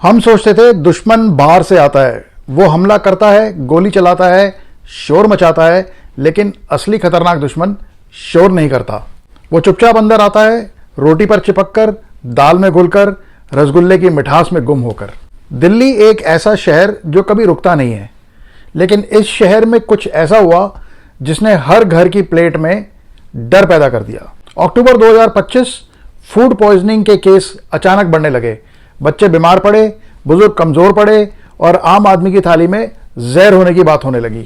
हम सोचते थे दुश्मन बाहर से आता है, वो हमला करता है, गोली चलाता है, शोर मचाता है, लेकिन असली खतरनाक दुश्मन शोर नहीं करता। वो चुपचाप अंदर आता है, रोटी पर चिपककर, दाल में घुलकर, रसगुल्ले की मिठास में गुम होकर। दिल्ली एक ऐसा शहर जो कभी रुकता नहीं है, लेकिन इस शहर में कुछ ऐसा हुआ जिसने हर घर की प्लेट में डर पैदा कर दिया। अक्टूबर 2025 फूड पॉइजनिंग के केस अचानक बढ़ने लगे। बच्चे बीमार पड़े, बुजुर्ग कमजोर पड़े और आम आदमी की थाली में जहर होने की बात होने लगी।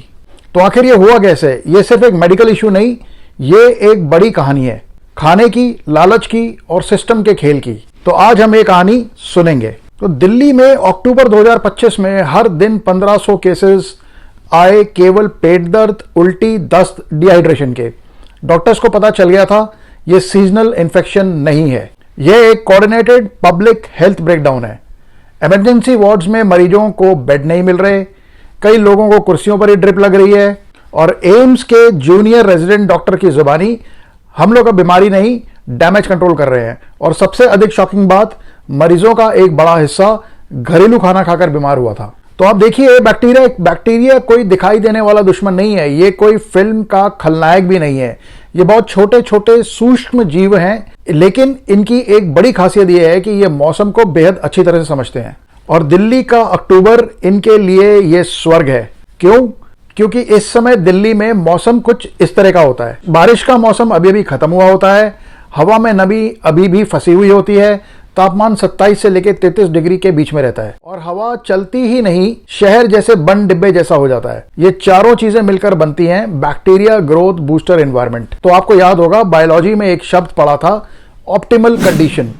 तो आखिर ये हुआ कैसे? ये सिर्फ एक मेडिकल इशू नहीं, ये एक बड़ी कहानी है, खाने की, लालच की और सिस्टम के खेल की। तो आज हम ये कहानी सुनेंगे। तो दिल्ली में अक्टूबर 2025 में हर दिन 1500 केसेस आए, केवल पेट दर्द, उल्टी, दस्त, डिहाइड्रेशन के। डॉक्टर्स को पता चल गया था ये सीजनल इन्फेक्शन नहीं है, यह एक कोऑर्डिनेटेड पब्लिक हेल्थ ब्रेकडाउन है। इमरजेंसी वार्ड्स में मरीजों को बेड नहीं मिल रहे, कई लोगों को कुर्सियों पर ही ड्रिप लग रही है और एम्स के जूनियर रेजिडेंट डॉक्टर की जुबानी हम लोग अब बीमारी नहीं, डैमेज कंट्रोल कर रहे हैं। और सबसे अधिक शॉकिंग बात, मरीजों का एक बड़ा हिस्सा घरेलू खाना खाकर बीमार हुआ था। तो आप देखिए, बैक्टीरिया कोई दिखाई देने वाला दुश्मन नहीं है, ये कोई फिल्म का खलनायक भी नहीं है। ये बहुत छोटे छोटे सूक्ष्म जीव हैं, लेकिन इनकी एक बड़ी खासियत यह है कि ये मौसम को बेहद अच्छी तरह से समझते हैं। और दिल्ली का अक्टूबर इनके लिए ये स्वर्ग है। क्यों? क्योंकि इस समय दिल्ली में मौसम कुछ इस तरह का होता है। बारिश का मौसम अभी अभी खत्म हुआ होता है, हवा में नमी अभी भी फंसी हुई होती है, तापमान 27 से लेकर 33 डिग्री के बीच में रहता है और हवा चलती ही नहीं, शहर जैसे बंद डिब्बे जैसा हो जाता है। ये चारों चीजें मिलकर बनती हैं बैक्टीरिया ग्रोथ बूस्टर एनवायरनमेंट। तो आपको याद होगा, बायोलॉजी में एक शब्द पढ़ा था, ऑप्टिमल कंडीशन।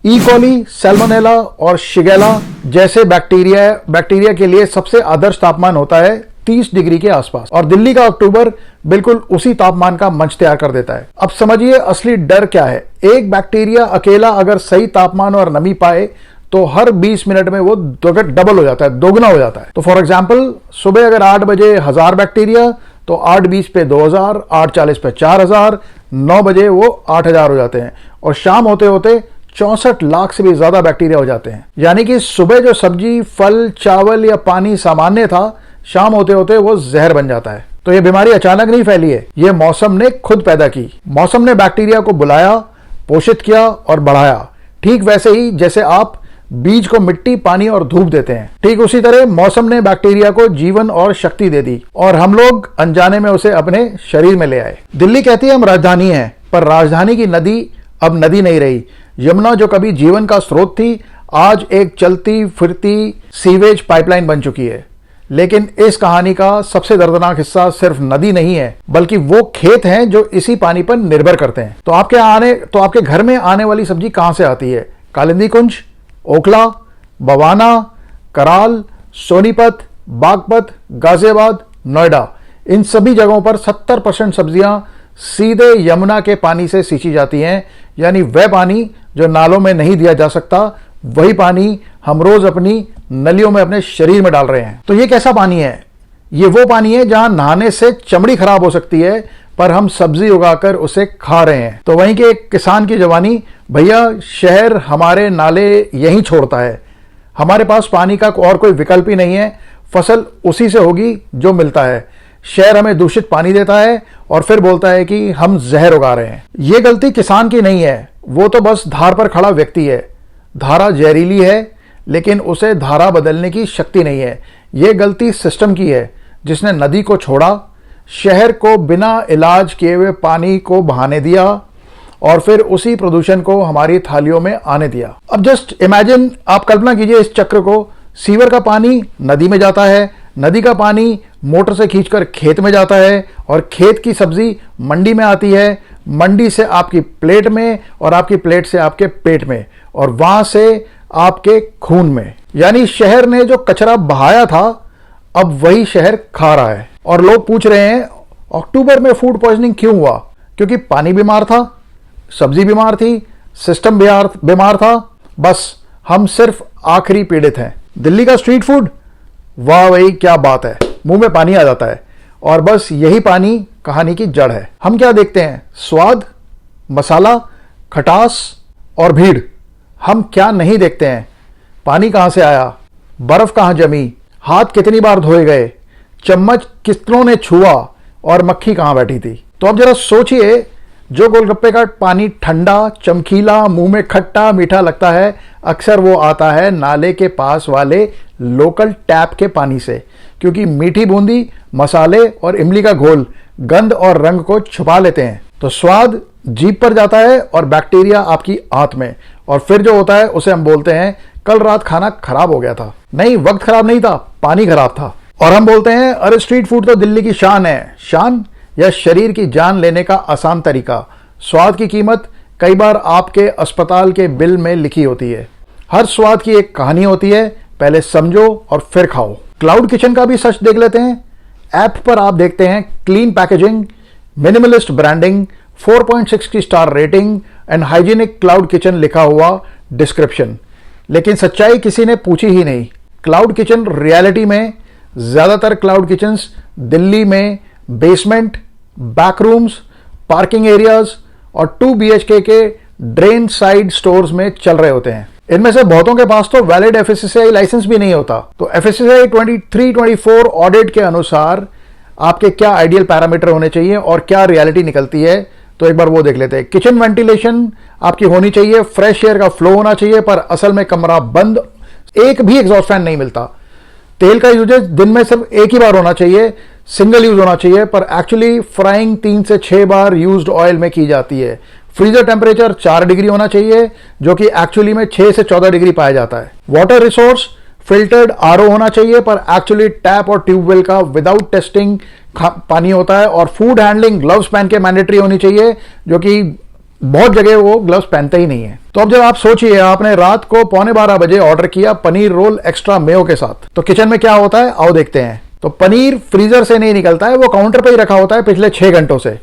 ई कोली, सैल्मोनेला और शिगेला जैसे बैक्टीरिया के लिए सबसे आदर्श तापमान होता है 30 डिग्री के आसपास, और दिल्ली का अक्टूबर बिल्कुल उसी तापमान का मंच तैयार कर देता है। अब समझिए असली डर क्या है। एक बैक्टीरिया अकेला अगर सही तापमान और नमी पाए तो हर 20 मिनट में वो डबल हो जाता है, दोगुना हो जाता है। तो फॉर एग्जांपल, सुबह अगर 8 बजे 1000 बैक्टीरिया, तो 8:20 पे 2000, 8:40 पे 4000, 9 बजे वो 8000 हो जाते हैं और शाम होते होते 64 लाख से भी ज्यादा बैक्टीरिया हो जाते हैं। यानी कि सुबह जो सब्जी, फल, चावल या पानी सामान्य था, शाम होते होते वो जहर बन जाता है। तो ये बीमारी अचानक नहीं फैली है, ये मौसम ने खुद पैदा की। मौसम ने बैक्टीरिया को बुलाया, पोषित किया और बढ़ाया, ठीक वैसे ही जैसे आप बीज को मिट्टी, पानी और धूप देते हैं। ठीक उसी तरह मौसम ने बैक्टीरिया को जीवन और शक्ति दे दी और हम लोग अनजाने में उसे अपने शरीर में ले आए। दिल्ली कहती है हम राजधानी हैं, पर राजधानी की नदी अब नदी नहीं रही। यमुना जो कभी जीवन का स्रोत थी, आज एक चलती फिरती सीवेज पाइपलाइन बन चुकी है। लेकिन इस कहानी का सबसे दर्दनाक हिस्सा सिर्फ नदी नहीं है, बल्कि वो खेत हैं जो इसी पानी पर निर्भर करते हैं। तो आपके घर में आने वाली सब्जी कहां से आती है? कालिंदी कुंज, ओखला, बवाना, कराल, सोनीपत, बागपत, गाजियाबाद, नोएडा, इन सभी जगहों पर 70% सब्जियां सीधे यमुना के पानी से सींची जाती हैं। यानी वह पानी जो नालों में नहीं दिया जा सकता, वही पानी हम रोज अपनी नलियों में अपने शरीर में डाल रहे हैं। तो ये कैसा पानी है? ये वो पानी है जहां नहाने से चमड़ी खराब हो सकती है, पर हम सब्जी उगाकर उसे खा रहे हैं। तो वहीं के एक किसान की जवानी, भैया शहर हमारे नाले यहीं छोड़ता है, हमारे पास पानी का और कोई विकल्प ही नहीं है, फसल उसी से होगी जो मिलता है। शहर हमें दूषित पानी देता है और फिर बोलता है कि हम जहर उगा रहे हैं। ये गलती किसान की नहीं है, वो तो बस धार पर खड़ा व्यक्ति है। धारा जहरीली है, लेकिन उसे धारा बदलने की शक्ति नहीं है। यह गलती सिस्टम की है, जिसने नदी को छोड़ा, शहर को बिना इलाज किए हुए पानी को बहाने दिया और फिर उसी प्रदूषण को हमारी थालियों में आने दिया। अब जस्ट इमेजिन, आप कल्पना कीजिए इस चक्र को। सीवर का पानी नदी में जाता है, नदी का पानी मोटर से खींचकर खेत में जाता है और खेत की सब्जी मंडी में आती है, मंडी से आपकी प्लेट में और आपकी प्लेट से आपके पेट में और वहां से आपके खून में। यानी शहर ने जो कचरा बहाया था, अब वही शहर खा रहा है। और लोग पूछ रहे हैं अक्टूबर में फूड पॉइजनिंग क्यों हुआ? क्योंकि पानी बीमार था, सब्जी बीमार थी, सिस्टम बीमार था, बस हम सिर्फ आखिरी पीड़ित हैं। दिल्ली का स्ट्रीट फूड, वाह भाई क्या बात है, मुंह में पानी आ जाता है। और बस यही पानी कहानी की जड़ है। हम क्या देखते हैं? स्वाद, मसाला, खटास और भीड़। हम क्या नहीं देखते हैं? पानी कहां से आया, बर्फ कहां जमी, हाथ कितनी बार धोए गए, चम्मच कितनों ने छुआ और मक्खी कहां बैठी थी। तो अब जरा सोचिए, जो गोलगप्पे का पानी ठंडा, चमकीला, मुंह में खट्टा मीठा लगता है, अक्सर वो आता है नाले के पास वाले लोकल टैप के पानी से, क्योंकि मीठी बूंदी, मसाले और इमली का घोल गंध और रंग को छुपा लेते हैं। तो स्वाद जीभ पर जाता है और बैक्टीरिया आपकी आंत में, और फिर जो होता है उसे हम बोलते हैं कल रात खाना खराब हो गया था। नहीं, वक्त खराब नहीं था, पानी खराब था। और हम बोलते हैं अरे स्ट्रीट फूड तो दिल्ली की शान है। शान या शरीर की जान लेने का आसान तरीका। स्वाद की कीमत कई बार आपके अस्पताल के बिल में लिखी होती है। हर स्वाद की एक कहानी होती है, पहले समझो और फिर खाओ। क्लाउड किचन का भी सच देख लेते हैं। ऐप पर आप देखते हैं क्लीन पैकेजिंग, मिनिमलिस्ट ब्रांडिंग, 4.6 की star rating and hygienic cloud kitchen लिखा हुआ डिस्क्रिप्शन, लेकिन सच्चाई किसी ने पूछी ही नहीं। क्लाउड किचन रियलिटी में ज्यादातर क्लाउड किचन्स दिल्ली में बेसमेंट, बैकरूम्स, पार्किंग एरियाज और 2 BHK के ड्रेन साइड स्टोर्स में चल रहे होते हैं। इनमें से बहुतों के पास तो वैलिड FSSAI लाइसेंस भी नहीं होता। तो FSSAI 23-24 ऑडिट के अनुसार आपके क्या आइडियल पैरामीटर होने चाहिए और क्या रियलिटी निकलती है, तो एक बार वो देख लेते हैं। किचन वेंटिलेशन आपकी होनी चाहिए, फ्रेश एयर का फ्लो होना चाहिए, पर असल में कमरा बंद, एक भी एग्जॉस्ट फैन नहीं मिलता। तेल का यूजेज दिन में सिर्फ एक ही बार होना चाहिए, सिंगल यूज होना चाहिए, पर एक्चुअली फ्राइंग 3 से 6 बार यूज्ड ऑयल में की जाती है। फ्रीजर टेम्परेचर 4 डिग्री होना चाहिए, जो कि एक्चुअली में 6 से 14 डिग्री पाया जाता है। वाटर रिसोर्स फिल्टर्ड RO होना चाहिए, पर एक्चुअली टैप और ट्यूबवेल का विदाउट टेस्टिंग पानी होता है। और फूड हैंडलिंग ग्लव्स पहन के मैंडेटरी होनी चाहिए, जो कि बहुत जगह वो ग्लव्स पहनते ही नहीं है। तो अब जब आप सोचिए, आपने रात को 11:15 बजे ऑर्डर किया पनीर रोल एक्स्ट्रा मेयो के साथ, तो किचन में क्या होता है आओ देखते हैं। तो पनीर फ्रीजर से नहीं निकलता है, वो काउंटर पे ही रखा होता है पिछले 6 घंटों से।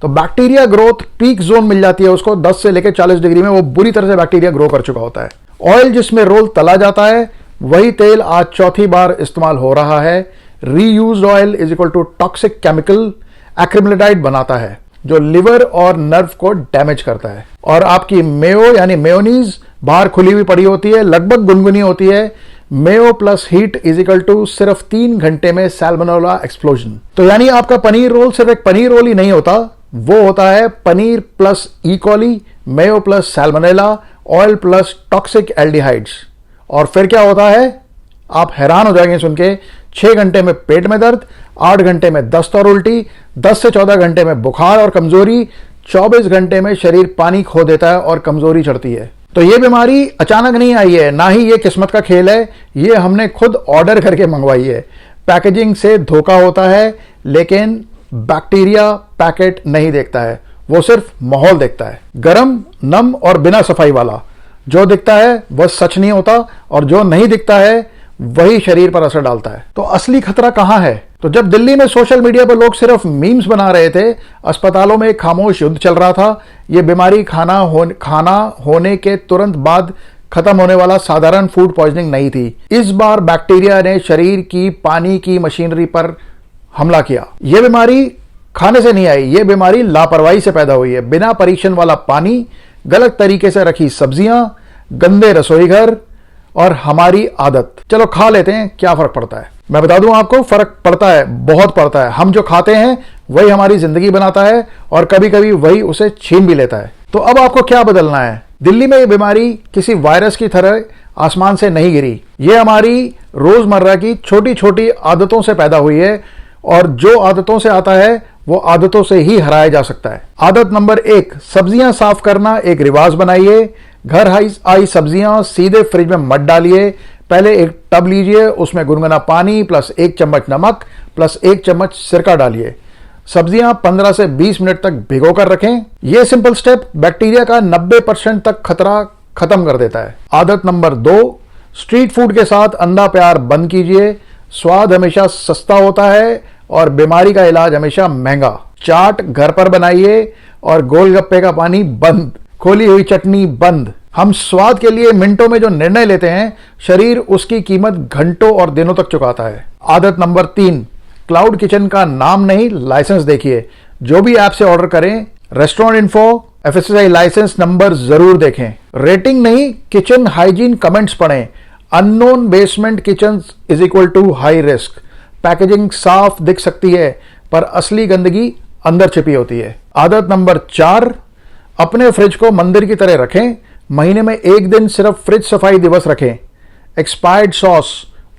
तो बैक्टीरिया ग्रोथ पीक जोन मिल जाती है उसको, 10 से लेकर 40 डिग्री में वो बुरी तरह से बैक्टीरिया ग्रो कर चुका होता है। ऑयल जिसमें रोल तला जाता है, वही तेल आज चौथी बार इस्तेमाल हो रहा है। Reused oil is equal to toxic chemical acrylamide बनाता है, जो लिवर और नर्व को डैमेज करता है। और आपकी मेयो यानी मेयोनीज बाहर खुली हुई पड़ी होती है, लगभग गुनगुनी होती है। Mayo plus heat is equal to सिर्फ 3 घंटे में सैल्मोनेला एक्सप्लोजन। तो यानी आपका पनीर रोल सिर्फ एक पनीर रोल ही नहीं होता, वो होता है paneer plus E coli, mayo plus salmonella, oil plus toxic aldehydes. और फिर क्या होता है आप हैरान हो जाएंगे सुन के। 6 घंटे में पेट में दर्द, 8 घंटे में दस्त और उल्टी, 10 से 14 घंटे में बुखार और कमजोरी, 24 घंटे में शरीर पानी खो देता है और कमजोरी चढ़ती है। तो ये बीमारी अचानक नहीं आई है, ना ही ये किस्मत का खेल है, ये हमने खुद ऑर्डर करके मंगवाई है। पैकेजिंग से धोखा होता है, लेकिन बैक्टीरिया पैकेट नहीं देखता है, वो सिर्फ माहौल देखता है। गरम, नम और बिना सफाई वाला जो दिखता है वह सच नहीं होता, और जो नहीं दिखता है वही शरीर पर असर डालता है। तो असली खतरा कहां है? तो जब दिल्ली में सोशल मीडिया पर लोग सिर्फ मीम्स बना रहे थे, अस्पतालों में खामोश युद्ध चल रहा था। यह बीमारी खाना होने के तुरंत बाद खत्म होने वाला साधारण फूड पॉइजनिंग नहीं थी। इस बार बैक्टीरिया ने शरीर की पानी की मशीनरी पर हमला किया। यह बीमारी खाने से नहीं आई, यह बीमारी लापरवाही से पैदा हुई है। बिना परीक्षण वाला पानी, गलत तरीके से रखी सब्जियां, गंदे रसोई घर और हमारी आदत। चलो खा लेते हैं, क्या फर्क पड़ता है? मैं बता दूं आपको, फर्क पड़ता है, बहुत पड़ता है। हम जो खाते हैं वही हमारी जिंदगी बनाता है, और कभी कभी वही उसे छीन भी लेता है। तो अब आपको क्या बदलना है? दिल्ली में यह बीमारी किसी वायरस की तरह आसमान से नहीं गिरी, यह हमारी रोजमर्रा की छोटी छोटी आदतों से पैदा हुई है, और जो आदतों से आता है वो आदतों से ही हराया जा सकता है। आदत नंबर 1, सब्जियां साफ करना एक रिवाज बनाइए। घर आई सब्जियां सीधे फ्रिज में मत डालिए। पहले एक टब लीजिए, उसमें गुनगुना पानी प्लस 1 चम्मच नमक प्लस 1 चम्मच सिरका डालिए। सब्जियां 15 से 20 मिनट तक भिगो कर रखें। यह सिंपल स्टेप बैक्टीरिया का 90% तक खतरा खत्म कर देता है। आदत नंबर 2, स्ट्रीट फूड के साथ अंधा प्यार बंद कीजिए। स्वाद हमेशा सस्ता होता है और बीमारी का इलाज हमेशा महंगा। चाट घर पर बनाइए और गोलगप्पे का पानी बंद, खोली हुई चटनी बंद। हम स्वाद के लिए मिनटों में जो निर्णय लेते हैं, शरीर उसकी कीमत घंटों और दिनों तक चुकाता है। आदत नंबर 3, क्लाउड किचन का नाम नहीं लाइसेंस देखिए। जो भी ऐप से ऑर्डर करें, restaurant info, FSSAI licence number जरूर देखें। रेटिंग नहीं, किचन हाइजीन कमेंट्स पढ़ें। Unknown basement kitchen is equal to high risk. Packaging साफ दिख सकती है पर असली गंदगी अंदर छिपी होती है। आदत नंबर 4, अपने फ्रिज को मंदिर की तरह रखें। महीने में एक दिन सिर्फ फ्रिज सफाई दिवस रखें। एक्सपायर्ड सॉस,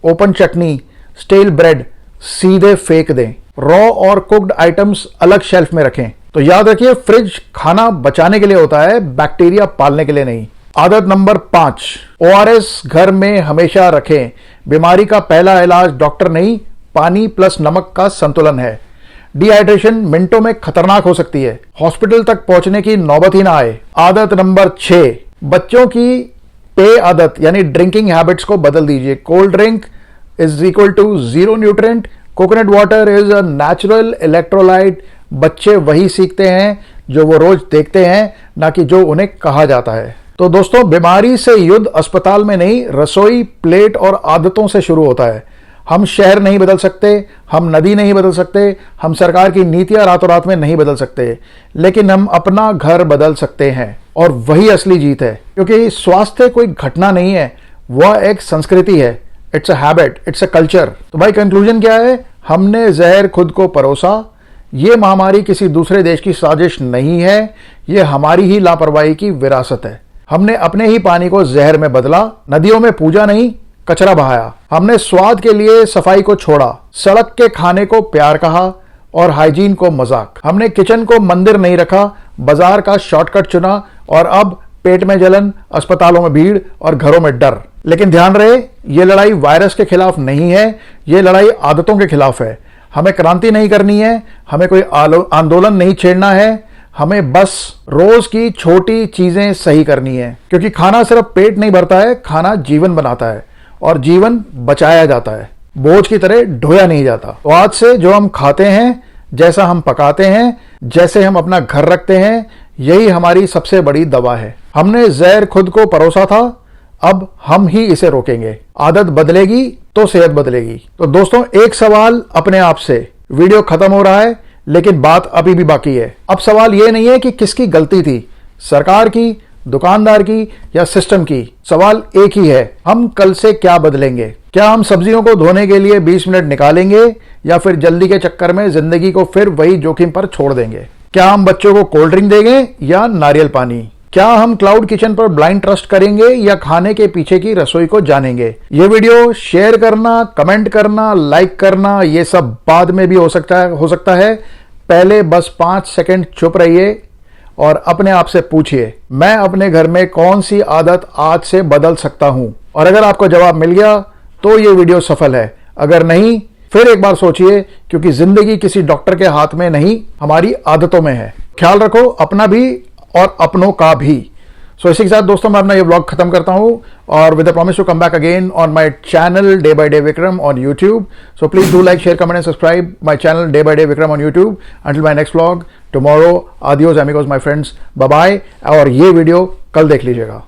ओपन चटनी, स्टेल ब्रेड सीधे फेंक दें। रॉ और कुक्ड आइटम्स अलग शेल्फ में रखें। तो याद रखिए, फ्रिज खाना बचाने के लिए होता है, बैक्टीरिया पालने के लिए नहीं। आदत नंबर 5, ओआरएस घर में हमेशा रखें। बीमारी का पहला इलाज डॉक्टर नहीं, पानी प्लस नमक का संतुलन है। डिहाइड्रेशन मिनटों में खतरनाक हो सकती है, हॉस्पिटल तक पहुंचने की नौबत ही ना आए। आदत नंबर 6, बच्चों की पेय आदत यानी ड्रिंकिंग हैबिट्स को बदल दीजिए। Cold drink is equal to 0 nutrient, coconut water is a natural electrolyte. बच्चे वही सीखते हैं जो वो रोज देखते हैं, ना कि जो उन्हें कहा जाता है। तो दोस्तों, बीमारी से युद्ध अस्पताल में नहीं, रसोई, प्लेट और आदतों से शुरू होता है। हम शहर नहीं बदल सकते, हम नदी नहीं बदल सकते, हम सरकार की नीतियां रातों रात में नहीं बदल सकते, लेकिन हम अपना घर बदल सकते हैं और वही असली जीत है। क्योंकि स्वास्थ्य कोई घटना नहीं है, वह एक संस्कृति है। It's a habit, it's a culture. तो भाई कंक्लूजन क्या है? हमने जहर खुद को परोसा। ये महामारी किसी दूसरे देश की साजिश नहीं है, ये हमारी ही लापरवाही की विरासत है। हमने अपने ही पानी को जहर में बदला। नदियों में पूजा नहीं, कचरा बहाया। हमने स्वाद के लिए सफाई को छोड़ा, सड़क के खाने को प्यार कहा और हाइजीन को मजाक। हमने किचन को मंदिर नहीं रखा, बाजार का शॉर्टकट चुना और अब पेट में जलन, अस्पतालों में भीड़ और घरों में डर। लेकिन ध्यान रहे, ये लड़ाई वायरस के खिलाफ नहीं है, ये लड़ाई आदतों के खिलाफ है। हमें क्रांति नहीं करनी है, हमें कोई आंदोलन नहीं छेड़ना है, हमें बस रोज की छोटी चीजें सही करनी है। क्योंकि खाना सिर्फ पेट नहीं भरता है, खाना जीवन बनाता है और जीवन बचाया जाता है, बोझ की तरह ढोया नहीं जाता। तो आज से जो हम खाते हैं, जैसा हम पकाते हैं, जैसे हम अपना घर रखते हैं, यही हमारी सबसे बड़ी दवा है। हमने जहर खुद को परोसा था, अब हम ही इसे रोकेंगे। आदत बदलेगी तो सेहत बदलेगी। तो दोस्तों, एक सवाल अपने आप से। वीडियो खत्म हो रहा है लेकिन बात अभी भी बाकी है। अब सवाल यह नहीं है कि किसकी गलती थी, सरकार की, दुकानदार की या सिस्टम की। सवाल एक ही है, हम कल से क्या बदलेंगे? क्या हम सब्जियों को धोने के लिए 20 मिनट निकालेंगे या फिर जल्दी के चक्कर में जिंदगी को फिर वही जोखिम पर छोड़ देंगे? क्या हम बच्चों को कोल्ड ड्रिंक देंगे या नारियल पानी? क्या हम क्लाउड किचन पर ब्लाइंड ट्रस्ट करेंगे या खाने के पीछे की रसोई को जानेंगे? ये वीडियो शेयर करना, कमेंट करना, लाइक करना, ये सब बाद में भी हो सकता है। पहले बस 5 सेकंड चुप रहिए और अपने आप से पूछिए, मैं अपने घर में कौन सी आदत आज से बदल सकता हूं? और अगर आपको जवाब मिल गया तो ये वीडियो सफल है। अगर नहीं, फिर एक बार सोचिए, क्योंकि जिंदगी किसी डॉक्टर के हाथ में नहीं, हमारी आदतों में है। ख्याल रखो अपना भी और अपनों का भी। सो इसी के साथ दोस्तों, मैं अपना ये व्लॉग खत्म करता हूं और with the promise to come back again on my channel day by day Vikram on YouTube. So please do like, share, comment and subscribe my channel day by day Vikram on YouTube. Until my next vlog tomorrow, adios amigos my friends, bye bye. और ये video कल देख लीजिएगा।